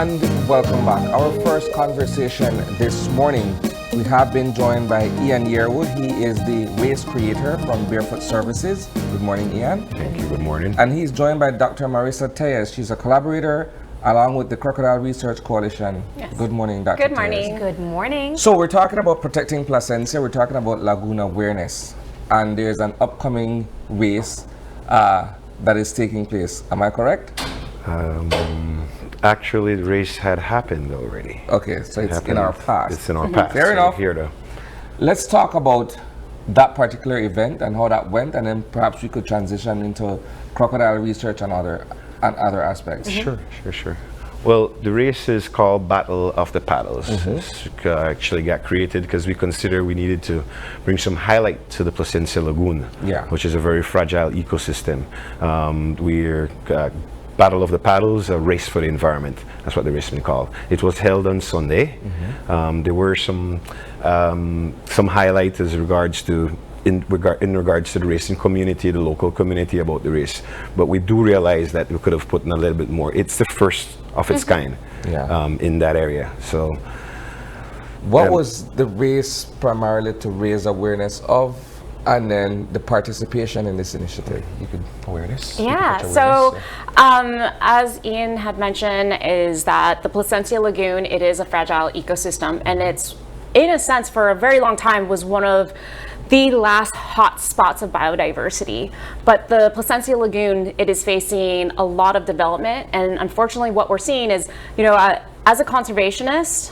And welcome back. Our first conversation this morning, we have been joined by Ian Yearwood. He is the waste creator from Barefoot Services. Good morning, Ian. Thank you. Good morning. And he's joined by Dr. Marisa Tellez. She's a collaborator along with the Crocodile Research Coalition. Yes. Good morning, Dr. Good morning. Tellez. Good morning. So we're talking about protecting Placencia. We're talking about Lagoon awareness. And there's an upcoming race that is taking place. Am I correct? Actually, the race had happened already. Okay, so it's in our past. It's in our past. Fair enough. Here to Let's talk about that particular event and how that went, and then perhaps we could transition into crocodile research and other aspects. Sure. Well, the race is called Battle of the Paddles. It's actually got created because we consider we needed to bring some highlight to the Placencia Lagoon, which is a very fragile ecosystem. We're Battle of the Paddles, a race for the environment. That's what the race has been called. It was held on Sunday. There were some highlights as regards to in regards to the racing community, the local community about the race. But we do realize that we could have put in a little bit more. It's the first of its kind in that area. So, what was the race primarily to raise awareness of? And then the participation in this initiative. You could awareness. Yeah, so as Ian had mentioned, is that the Placencia Lagoon, it is a fragile ecosystem, and it's, in a sense, for a very long time was one of the last hot spots of biodiversity. But the Placencia Lagoon, it is facing a lot of development, and unfortunately what we're seeing is, as a conservationist,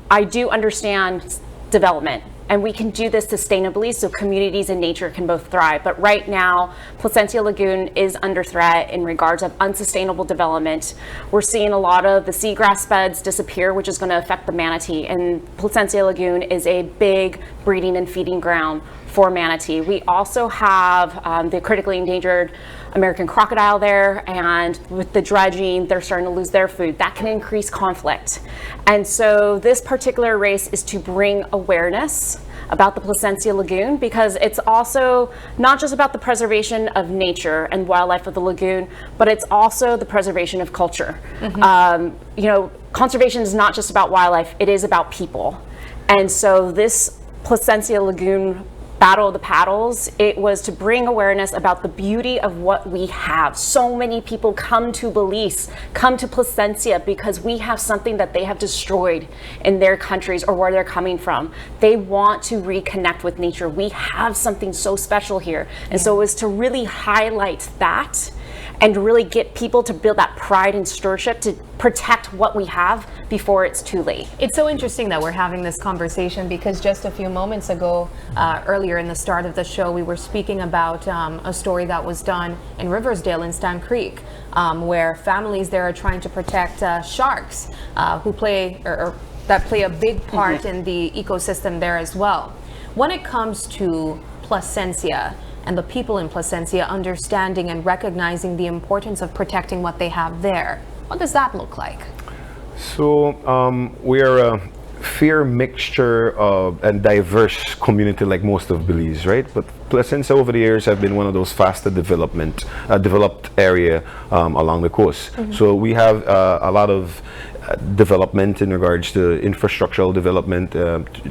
I do understand development. And we can do this sustainably so communities and nature can both thrive. But right now, Placencia Lagoon is under threat in regards of unsustainable development. We're seeing a lot of the seagrass beds disappear, which is going to affect the manatee. And Placencia Lagoon is a big breeding and feeding ground for manatee. We also have the critically endangered American crocodile there, and with the dredging, they're starting to lose their food. That can increase conflict. And so this particular race is to bring awareness about the Placencia Lagoon, because it's also not just about the preservation of nature and wildlife of the lagoon, but it's also the preservation of culture. Conservation is not just about wildlife, it is about people. And so this Placencia Lagoon Battle of the Paddles, it was to bring awareness about the beauty of what we have. So many people come to Belize, come to Placencia because we have something that they have destroyed in their countries or where they're coming from. They want to reconnect with nature. We have something so special here. And so it was to really highlight that and really get people to build that pride and stewardship to protect what we have before it's too late. It's so interesting that we're having this conversation because just a few moments ago, earlier in the start of the show, we were speaking about a story that was done in Riversdale in Stan Creek, where families there are trying to protect sharks who play or that play a big part in the ecosystem there as well. When it comes to Placencia and the people in Placencia understanding and recognizing the importance of protecting what they have there, what does that look like? So we are a fair mixture of and diverse community like most of Belize, right? But Placencia over the years have been one of those faster developed area along the coast. So we have a lot of development in regards to infrastructural development,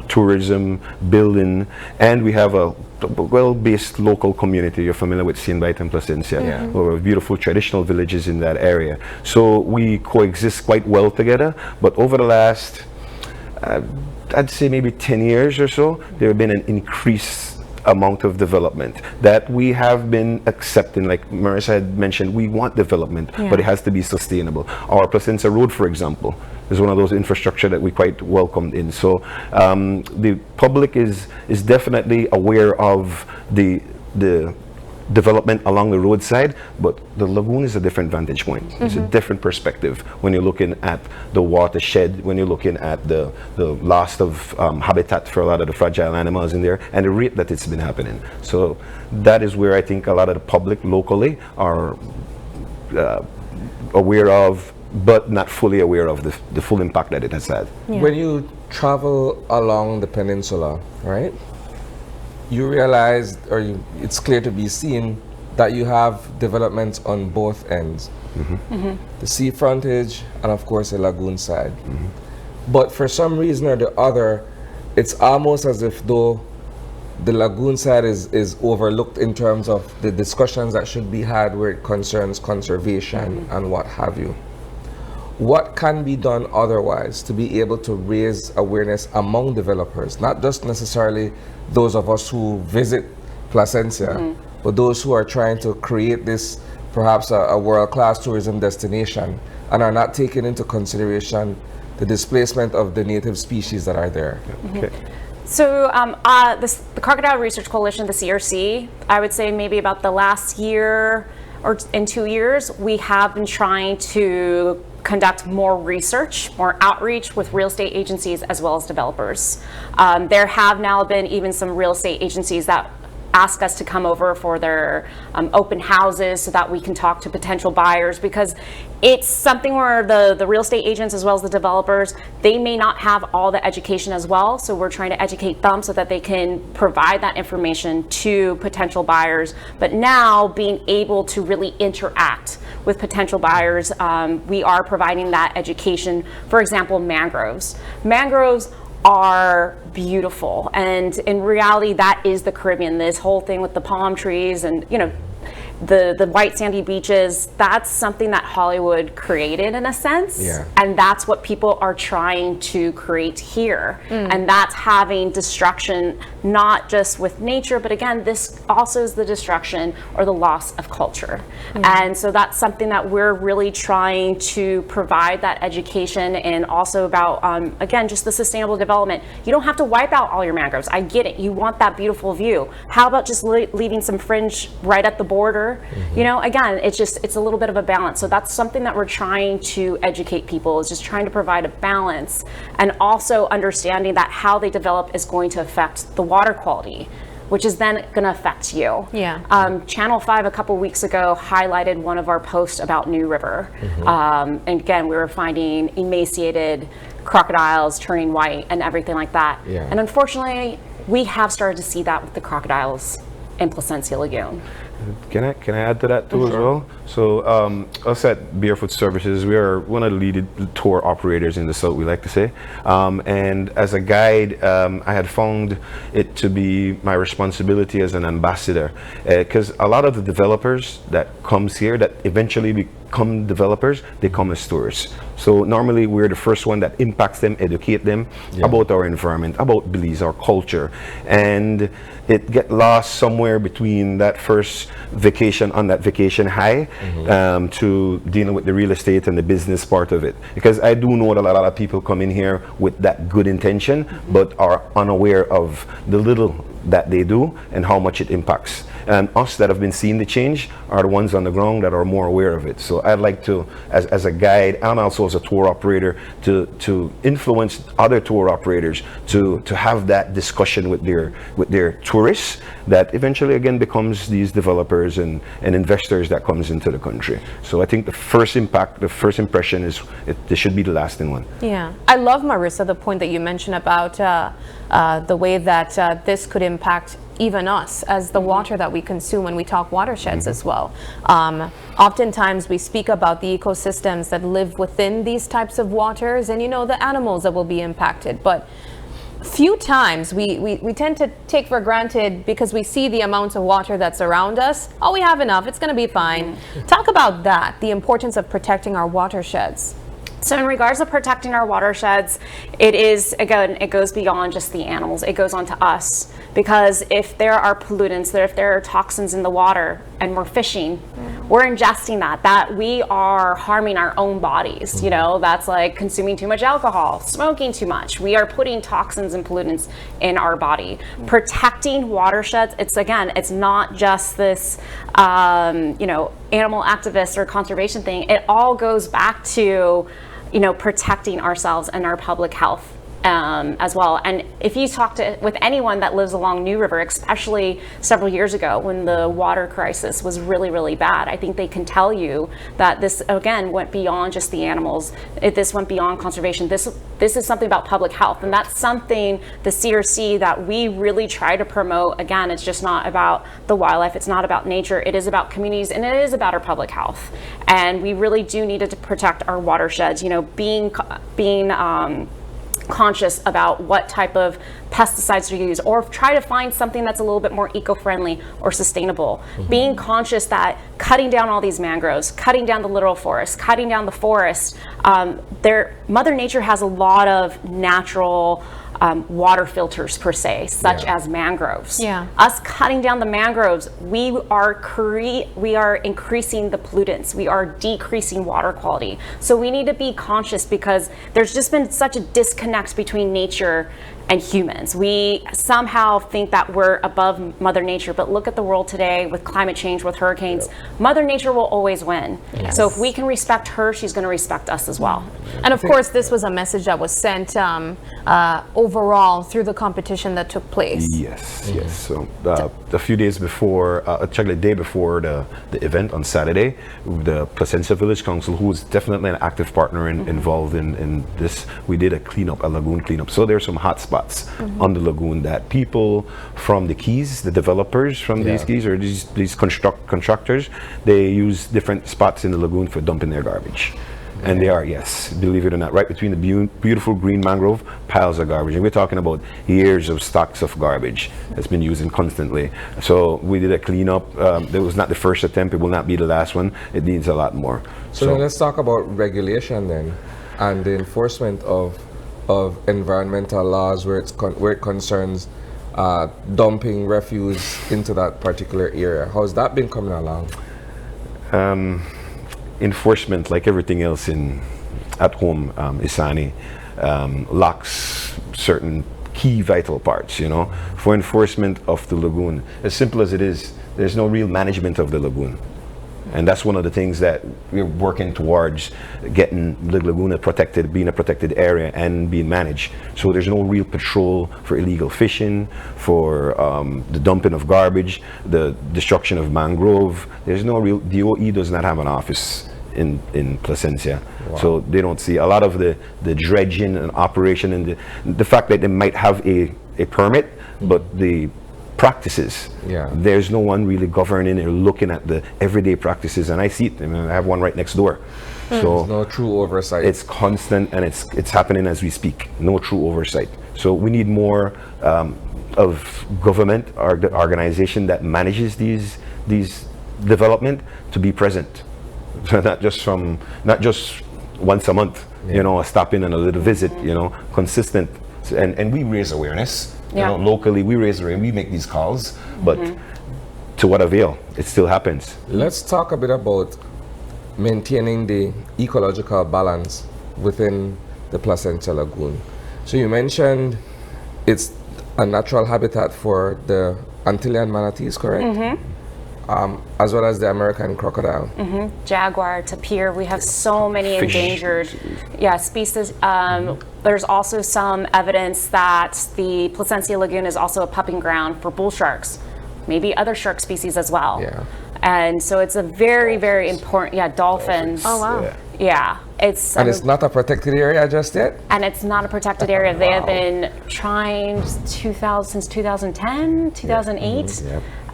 tourism, building, and we have a well-based local community. You're familiar with Saint-Bite and Placencia. We have beautiful traditional villages in that area. So we coexist quite well together, but over the last, I'd say maybe 10 years or so, there have been an increased amount of development that we have been accepting. Like Marisa had mentioned, we want development, but it has to be sustainable. Our Placencia Road, for example, is one of those infrastructure that we quite welcomed in. So the public is definitely aware of the development along the roadside, but the lagoon is a different vantage point. It's a different perspective when you're looking at the watershed, when you're looking at the loss of habitat for a lot of the fragile animals in there, and the rate that it's been happening. So that is where I think a lot of the public locally are aware of, but not fully aware of the full impact that it has had. When you travel along the peninsula, right, you realize, it's clear to be seen that you have developments on both ends. the sea frontage, and of course the lagoon side. But for some reason or the other, it's almost as if though the lagoon side is overlooked in terms of the discussions that should be had where it concerns conservation and what have you. What can be done otherwise to be able to raise awareness among developers, not just necessarily those of us who visit Placencia, but those who are trying to create this perhaps a world-class tourism destination and are not taking into consideration the displacement of the native species that are there? Okay. So the Crocodile Research Coalition, the CRC, I would say maybe about the last year or in 2 years, we have been trying to conduct more research, more outreach with real estate agencies as well as developers. There have now been even some real estate agencies that ask us to come over for their open houses so that we can talk to potential buyers, because it's something where the real estate agents as well as the developers, they may not have all the education as well. So we're trying to educate them so that they can provide that information to potential buyers. But now being able to really interact with potential buyers, we are providing that education. For example, mangroves. Mangroves are beautiful, and in reality that is the Caribbean. This whole thing with the palm trees and the white sandy beaches, that's something that Hollywood created in a sense. Yeah. And that's what people are trying to create here. And that's having destruction, not just with nature, but again, this also is the destruction or the loss of culture. And so that's something that we're really trying to provide that education, and also about, again, just the sustainable development. You don't have to wipe out all your mangroves. I get it. You want that beautiful view. How about just leaving some fringe right at the border? Again, it's a little bit of a balance. So that's something that we're trying to educate people, is just trying to provide a balance, and also understanding that how they develop is going to affect the water quality, which is then going to affect you. Channel 5 a couple weeks ago highlighted one of our posts about New River. And again, we were finding emaciated crocodiles turning white and everything like that. And unfortunately, we have started to see that with the crocodiles in Placencia Lagoon. Can I add to that too as well? So us at Barefoot Services, we are one of the leading tour operators in the South, we like to say. And as a guide, I had found it to be my responsibility as an ambassador, because a lot of the developers that comes here, that eventually become developers, they come as tourists. So normally we're the first one that impacts them, educate them about our environment, about Belize, our culture. And it get lost somewhere between that first vacation, on that vacation high, to dealing with the real estate and the business part of it. Because I do know that a lot of people come in here with that good intention, but are unaware of the little that they do and how much it impacts. And us that have been seeing the change are the ones on the ground that are more aware of it. So I'd like to, as a guide and also as a tour operator, to influence other tour operators to have that discussion with their tourists, that eventually again becomes these developers and investors that comes into the country. So I think the first impact, the first impression is this should be the lasting one. Yeah, I love, Marissa, the point that you mentioned about the way that this could impact even us as the water that we consume when we talk watersheds as well. Oftentimes we speak about the ecosystems that live within these types of waters, and the animals that will be impacted, but few times we tend to take for granted, because we see the amount of water that's around us. Oh, we have enough, it's going to be fine. Talk about that, the importance of protecting our watersheds. So in regards to protecting our watersheds, it is, again, it goes beyond just the animals. It goes on to us, because if there are pollutants, if there are toxins in the water and we're fishing, we're ingesting that we are harming our own bodies. That's like consuming too much alcohol, smoking too much. We are putting toxins and pollutants in our body. Protecting watersheds, it's not just this, animal activist or conservation thing. It all goes back to protecting ourselves and our public health. as well. And if you talk with anyone that lives along New River, especially several years ago when the water crisis was really, really bad, I think they can tell you that this, again, went beyond just the animals. This went beyond conservation. This is something about public health. And that's something, the CRC, that we really try to promote. Again, it's just not about the wildlife. It's not about nature. It is about communities, and it is about our public health. And we really do need to protect our watersheds, being conscious about what type of pesticides to use, or try to find something that's a little bit more eco-friendly or sustainable. Being conscious that cutting down all these mangroves, cutting down the littoral forest, cutting down the forest, Mother Nature has a lot of natural water filters per se, such as mangroves. Yeah. Us cutting down the mangroves, we are increasing the pollutants. We are decreasing water quality. So we need to be conscious, because there's just been such a disconnect between nature and humans. We somehow think that we're above Mother Nature, but look at the world today with climate change, with hurricanes. Mother Nature will always win. Yes. So if we can respect her, she's going to respect us as well. And of course, this was a message that was sent overall through the competition that took place. Yes, yes. So a few days before, actually the day before the event on Saturday, the Placencia Village Council, who is definitely an active partner involved in this, we did a lagoon cleanup. So there's some hot spots on the lagoon that people from the quays, the developers from these quays, or these constructors, they use different spots in the lagoon for dumping their garbage. And they are, yes, believe it or not, right between the beautiful green mangrove, piles of garbage. And we're talking about years of stocks of garbage that's been used constantly. So we did a cleanup. That was not the first attempt. It will not be the last one. It needs a lot more. So then let's talk about regulation then, and the enforcement of environmental laws where it concerns dumping refuse into that particular area. How's that been coming along? Enforcement, like everything else at home, Isani, lacks certain key vital parts, for enforcement of the lagoon. As simple as it is, there's no real management of the lagoon. And that's one of the things that we're working towards, getting the lagoon protected, being a protected area and being managed. So there's no real patrol for illegal fishing, for the dumping of garbage, the destruction of mangrove. There's no real, DOE does not have an office in Placencia. Wow. So they don't see a lot of the dredging and operation, and the fact that they might have a permit, but the practices, there's no one really governing or looking at the everyday practices. And I see it. I mean, I have one right next door. So there's no true oversight. It's constant, and it's happening as we speak. No true oversight. So we need more of government or the organization that manages these development to be present. So not just once a month, a stop in and a little visit, consistent. And we raise awareness. Locally, we raise awareness, we make these calls, but to what avail? It still happens. Let's talk a bit about maintaining the ecological balance within the Placencia Lagoon. So you mentioned it's a natural habitat for the Antillean manatees, correct? As well as the American crocodile. Jaguar, tapir, we have so many endangered species. There's also some evidence that the Placencia Lagoon is also a pupping ground for bull sharks, maybe other shark species as well. And so it's a very, very important, dolphins. Oh, wow. Yeah. It's not a protected area just yet? And it's not a protected area. They have been trying since 2010, 2008.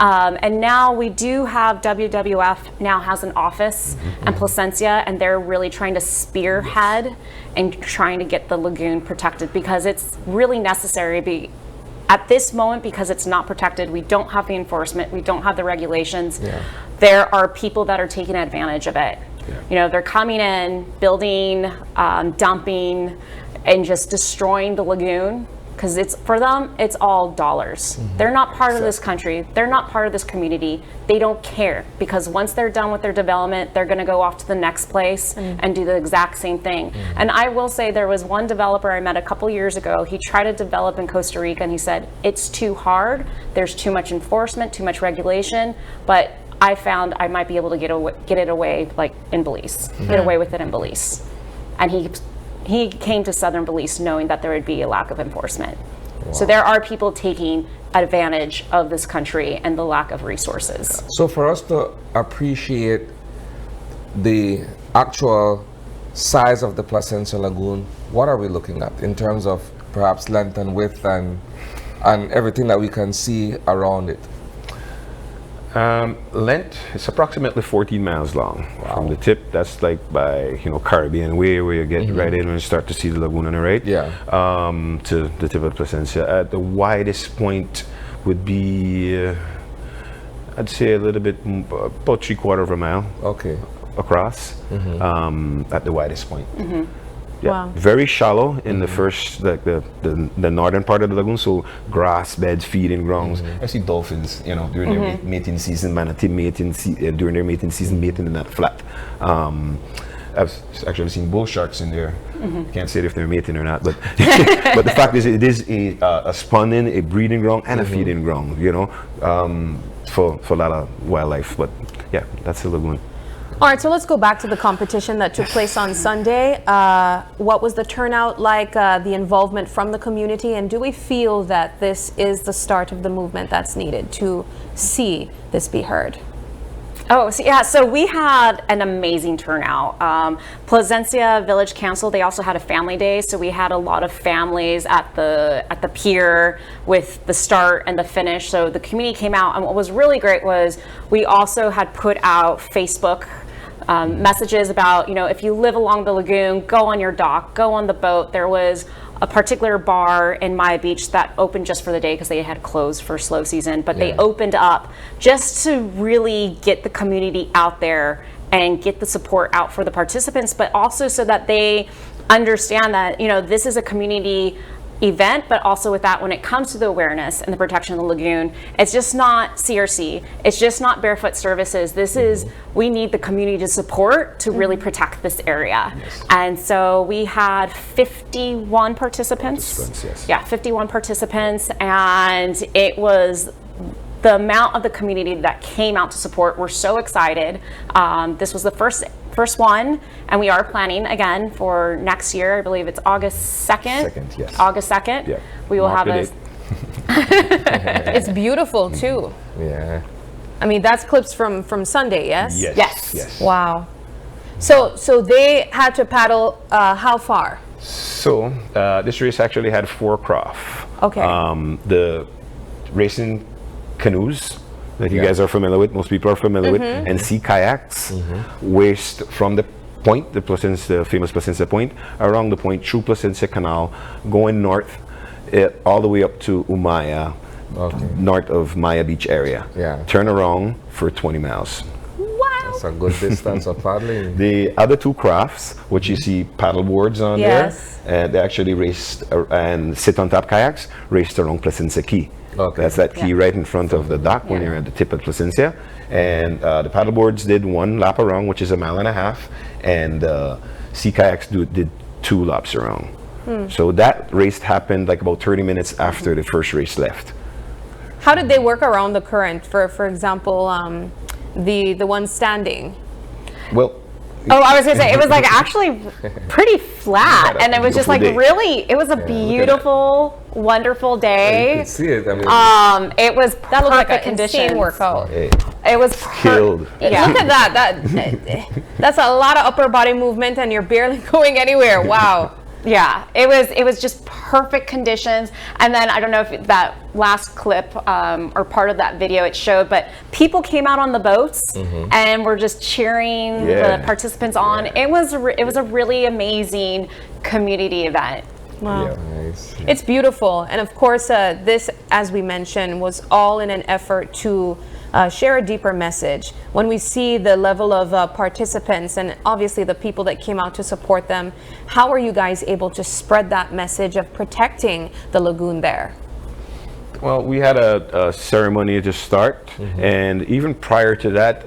And now we do have WWF now has an office in Placencia, and they're really trying to spearhead and trying to get the lagoon protected, because it's really necessary. At this moment, because it's not protected, we don't have the enforcement, we don't have the regulations. There are people that are taking advantage of it. They're coming in, building, dumping, and just destroying the lagoon, because for them, it's all dollars. They're not part of this country. They're not part of this community. They don't care, because once they're done with their development, they're going to go off to the next place and do the exact same thing. And I will say, there was one developer I met a couple years ago. He tried to develop in Costa Rica, and he said, it's too hard. There's too much enforcement, too much regulation. But I found I might be able to get it away, like in Belize, get away with it in Belize. And he came to southern Belize knowing that there would be a lack of enforcement. So there are people taking advantage of this country and the lack of resources. So for us to appreciate the actual size of the Placencia Lagoon, what are we looking at in terms of perhaps length and width and everything that we can see around it? Length is approximately 14 miles long. From the tip, that's like by Caribbean Way, where you get right in when you start to see the lagoon on the right. Yeah. To the tip of Placencia. At the widest point would be, I'd say a little bit, about 3/4 of a mile. Okay. Across. At the widest point. Yeah, Wow. very shallow in the first, like the northern part of the lagoon. So grass beds, feeding grounds. I see dolphins, during their mating season, manatee mating during their mating season, mating in that flat. I've actually seen bull sharks in there. Can't say if they're mating or not, but but the fact is, it is a spawning, a breeding ground, and a feeding ground. For a lot of wildlife. But yeah, that's the lagoon. All right, so let's go back to the competition that took place on Sunday. What was the turnout like, the involvement from the community, and do we feel that this is the start of the movement that's needed to see this be heard? Oh, so we had an amazing turnout. Placencia Village Council, they also had a family day, so we had a lot of families at the pier with the start and the finish. So the community came out, and what was really great was we also had put out Facebook messages about, if you live along the lagoon, go on your dock, go on the boat. There was a particular bar in Maya Beach that opened just for the day because they had closed for slow season, but they opened up just to really get the community out there and get the support out for the participants, but also so that they understand that, this is a community event, but also with that, when it comes to the awareness and the protection of the lagoon, it's just not CRC, it's just not barefoot services. This is, we need the community to support to really protect this area. And so we had 51 participants. Yeah, 51 participants, and it was the amount of the community that came out to support. We're so excited. This was the first one, and we are planning again for next year. I believe it's August 2nd. Yes. August 2nd. Yeah. We will Mark have the It's beautiful too. Yeah. I mean, that's clips from Sunday, yes? Yes. Wow. So they had to paddle how far? So this race actually had 4 craft. Okay. The racing canoes that you guys are familiar with, most people are familiar with, and sea kayaks, raced from the point, the famous Placencia Point, around the point, through Placencia Canal, going north, all the way up to Umaya, north of Maya Beach area. Yeah. Turn around for 20 miles. Wow. That's a good distance of paddling. The other 2 crafts, which you see paddle boards on Yes. there, and they actually raced and sit on top kayaks, raced around Placencia Key. Okay. That's that key right in front of the dock when you're at the tip of Placencia. And the paddle boards did 1 lap around, which is 1.5 miles, and sea kayaks did 2 laps around. So that race happened like about 30 minutes after the first race left. How did they work around the current? For example, the one standing. Well, Oh, I was gonna say, it was like actually pretty flat, and it was just like beautiful day. really, it was a beautiful, wonderful You day. can see it. I mean, It was That looked like perfect an conditions. insane workout. hey, It was killed. Yeah. Look at that. That's a lot of upper body movement, and you're barely going anywhere. Wow. Yeah, it was just perfect conditions. And then I don't know if that last clip or part of that video it showed, but people came out on the boats and were just cheering the participants on. It was a really amazing community event. Wow. yeah, nice. It's beautiful. And of course, this, as we mentioned, was all in an effort to share a deeper message. When we see the level of participants and obviously the people that came out to support them, how are you guys able to spread that message of protecting the lagoon there? Well, we had a ceremony to start, and even prior to that,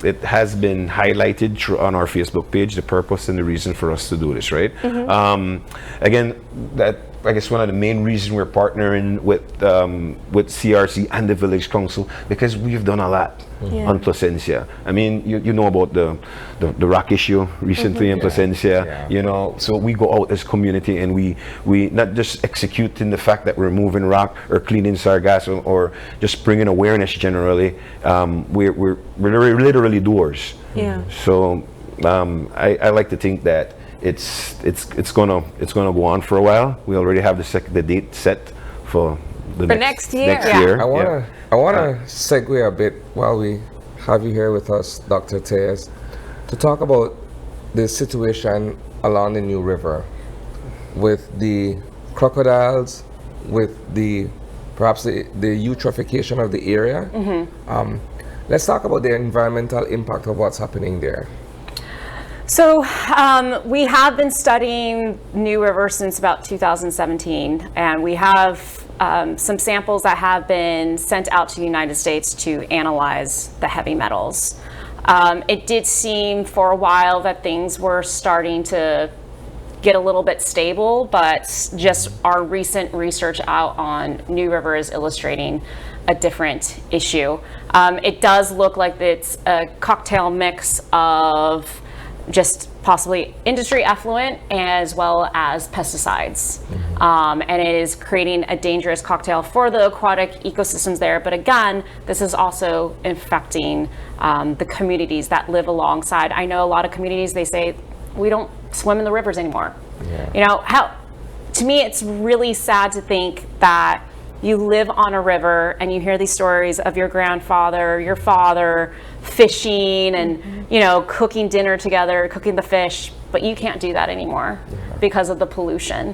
it has been highlighted on our Facebook page, the purpose and the reason for us to do this, right? Again, that I guess one of the main reasons we're partnering with CRC and the Village Council, because we've done a lot on Placencia. I mean, you know about the rock issue recently in Placencia. Yeah. You know, so we go out as community and we not just executing the fact that we're moving rock or cleaning sargassum or just bringing awareness generally. We're literally doers. Yeah. So I like to think that it's gonna go on for a while. We already have the date set for the next year. Next Yeah. year. I wanna segue a bit while we have you here with us, Dr. Tejas, to talk about the situation along the New River with the crocodiles, with perhaps the eutrophication of the area. Let's talk about the environmental impact of what's happening there. So we have been studying New River since about 2017, and we have some samples that have been sent out to the United States to analyze the heavy metals. It did seem for a while that things were starting to get a little bit stable, but just our recent research out on New River is illustrating a different issue. It does look like it's a cocktail mix of just possibly industry effluent as well as pesticides. And it is creating a dangerous cocktail for the aquatic ecosystems there. But again, this is also infecting the communities that live alongside. I know a lot of communities, they say, we don't swim in the rivers anymore. You know, to me, it's really sad to think that you live on a river and you hear these stories of your grandfather, your father fishing and, you know, cooking dinner together, cooking the fish, but you can't do that anymore because of the pollution,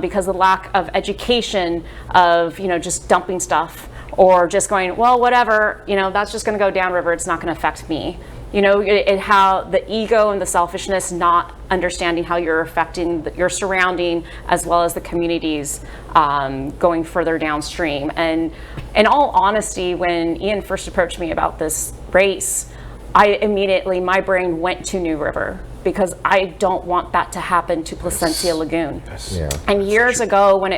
because of the lack of education of, you know, just dumping stuff or just going, well, whatever, you know, that's just going to go downriver. It's not going to affect me. You know, how the ego and the selfishness, not understanding how you're affecting your surrounding as well as the communities going further downstream. And in all honesty, when Ian first approached me about this race, my brain went to New River because I don't want that to happen to Placencia Lagoon. And years ago, when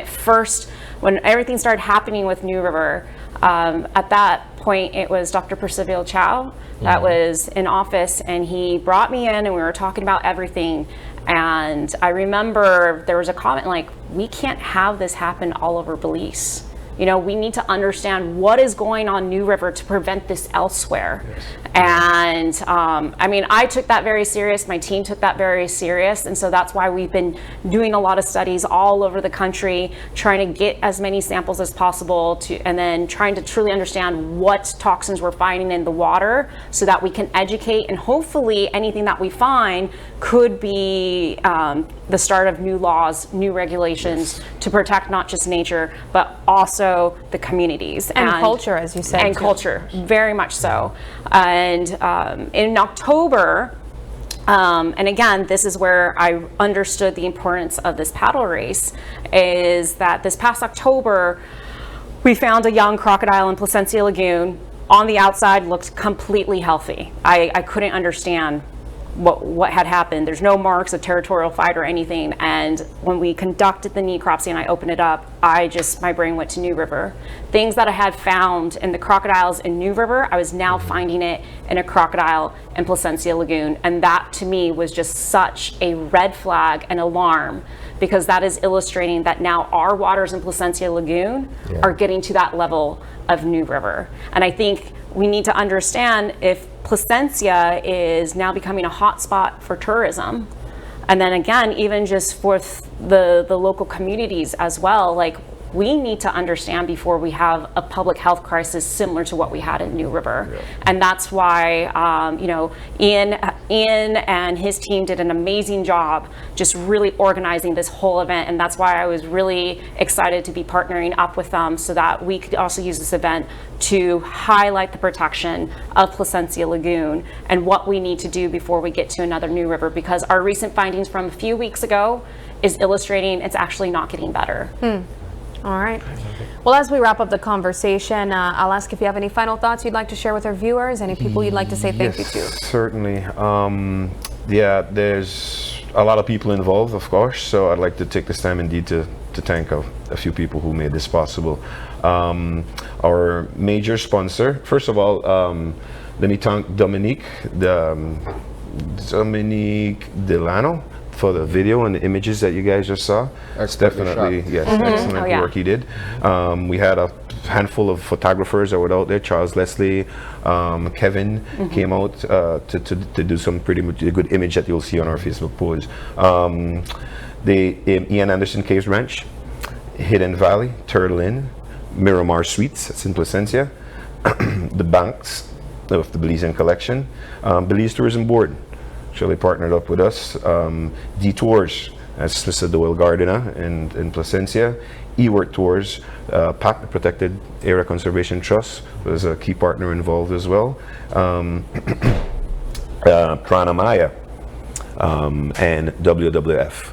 everything started happening with New River, at that point, it was Dr. Percival Chow that was in office, and he brought me in and we were talking about everything. And I remember there was a comment like, we can't have this happen all over Belize. You know, we need to understand what is going on New River to prevent this elsewhere. And I mean, I took that very serious. My team took that very serious. And so that's why we've been doing a lot of studies all over the country, trying to get as many samples as possible and then trying to truly understand what toxins we're finding in the water so that we can educate, and hopefully anything that we find could be the start of new laws, new regulations to protect not just nature, but also the communities. And culture, as you said. And culture, very much so. And in October, and again, this is where I understood the importance of this paddle race, is that this past October, we found a young crocodile in Placencia Lagoon. On the outside, looked completely healthy. I couldn't understand what had happened. There's no marks of territorial fight or anything. And when we conducted the necropsy and I opened it up, my brain went to New River. Things that I had found in the crocodiles in New River, I was now finding it in a crocodile in Placencia Lagoon. And that to me was just such a red flag and alarm, because that is illustrating that now our waters in Placencia Lagoon are getting to that level of New River. And I think we need to understand, if Placencia is now becoming a hotspot for tourism, and then again, even just for the local communities as well, like, we need to understand before we have a public health crisis similar to what we had in New River. And that's why, you know, Ian and his team did an amazing job just really organizing this whole event. And that's why I was really excited to be partnering up with them so that we could also use this event to highlight the protection of Placencia Lagoon and what we need to do before we get to another New River, because our recent findings from a few weeks ago is illustrating it's actually not getting better. All right. Well, as we wrap up the conversation, I'll ask if you have any final thoughts you'd like to share with our viewers, any people you'd like to say thank you to. Certainly. Yeah, there's a lot of people involved, of course, so I'd like to take this time indeed to to thank a few people who made this possible. Our major sponsor, first of all, let me thank Dominique Delano for the video and the images that you guys just saw. It's definitely, yes, excellent work he did. We had a handful of photographers that were out there. Charles Leslie, Kevin came out to do some pretty much good image that you'll see on our Facebook page. The Ian Anderson Caves Ranch, Hidden Valley, Turtle Inn, Miramar Suites, that's in Placencia, the banks of the Belizean Collection, Belize Tourism Board, actually partnered up with us, Detours, as Mr. Doyle Gardiner in Placencia, eWork Tours, PAC, the Protected Area Conservation Trust, was a key partner involved as well, Pranamaya, and WWF.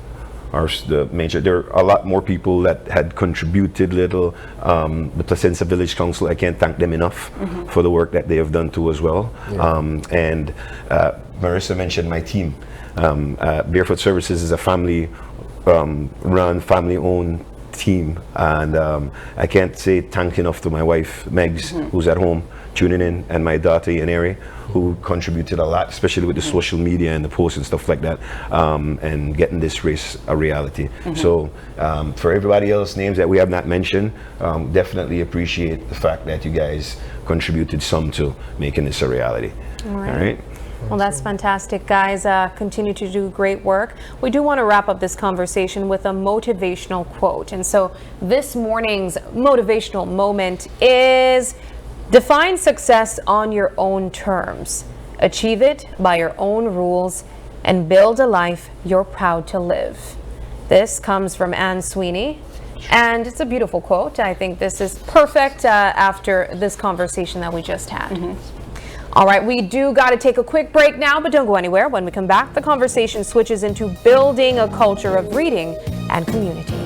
Are the major. There are a lot more people that had contributed little. The Placencia Village Council, I can't thank them enough for the work that they have done too as well. And Marissa mentioned my team. Barefoot Services is a family-run, family-owned team, and I can't say thank enough to my wife Megs, who's at home tuning in, and my daughter Yaneri, who contributed a lot, especially with the social media and the posts and stuff like that, and getting this race a reality. So for everybody else, names that we have not mentioned, definitely appreciate the fact that you guys contributed some to making this a reality. All right. Well, that's fantastic, guys. Continue to do great work. We do want to wrap up this conversation with a motivational quote. And so this morning's motivational moment is: define success on your own terms. Achieve it by your own rules and build a life you're proud to live. This comes from Anne Sweeney, and it's a beautiful quote. I think this is perfect after this conversation that we just had. All right, we do got to take a quick break now, but don't go anywhere. When we come back, the conversation switches into building a culture of reading and community.